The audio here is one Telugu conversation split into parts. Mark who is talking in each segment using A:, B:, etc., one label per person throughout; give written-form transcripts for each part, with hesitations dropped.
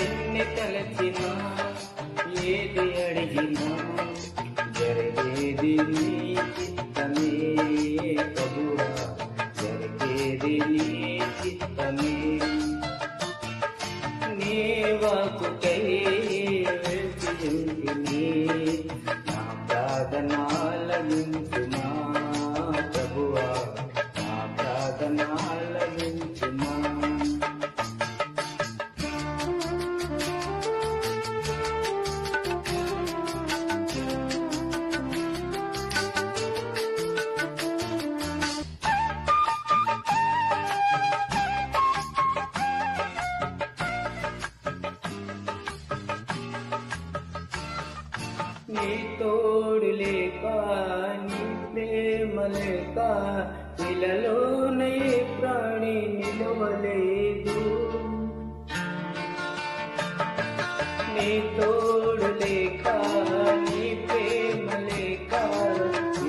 A: ఎన్ని తలచినా ఏది అడిగినా జరిగేది నీ చిత్తమే ప్రభువా, జరిగేది నీ చిత్తమే. నీ వాక్కుకై వేచియుంటిని, నా ప్రార్థనాలకించుమా ప్రభువా, నా ప్రార్థనాలకించుమా. నీ తోడు లేక, నీ ప్రేమ లేక, ఇలలోనే ప్రాణి నిలవలేదు. నీ తోడు లేక, నీ ప్రేమ లేక,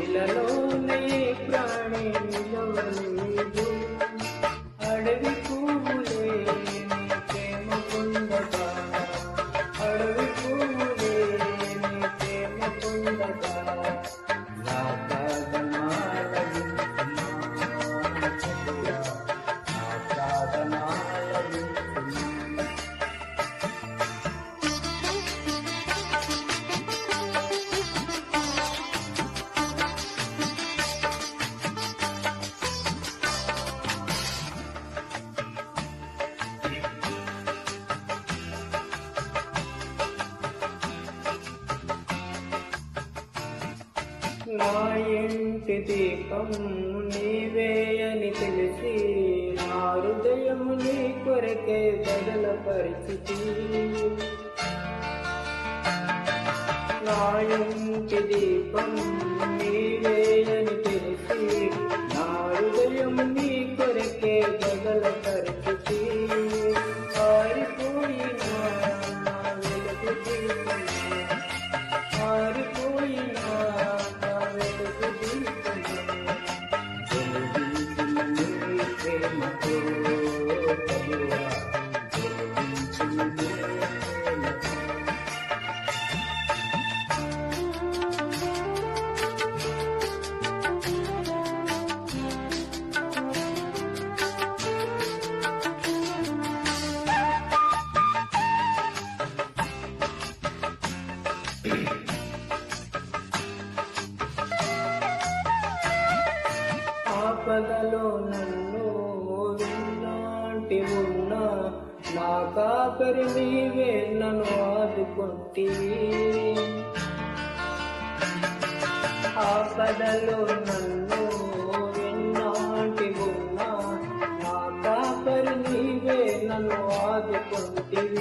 A: ఇలలోనే ప్రాణి నిలవలేదు. అడవి పువ్వులే నీ ప్రేమ పొందగా, అడవి పువ్వులే నా ఇంటి దీపం నీవే అని తెలిసి, నా హృదయము నీ కొరకే బదలపరిచి. నా ఇంటి దీపం నీవే అని తెలిసి, నా హృదయము నీ కొరకే బదలపరిచి. ఆరిపోయినా నా వెలుగు దీపమే, ఆరిపోయినా ఆపదలో నన్ను విన్నాంటి ఉన్నా, నా కాపరి నీవే నన్ను ఆదుకుంటివి. ఆపదలో నన్ను విన్నాంటి ఉన్నా, నా కాపరి నీవే నన్ను ఆదుకుంటివి.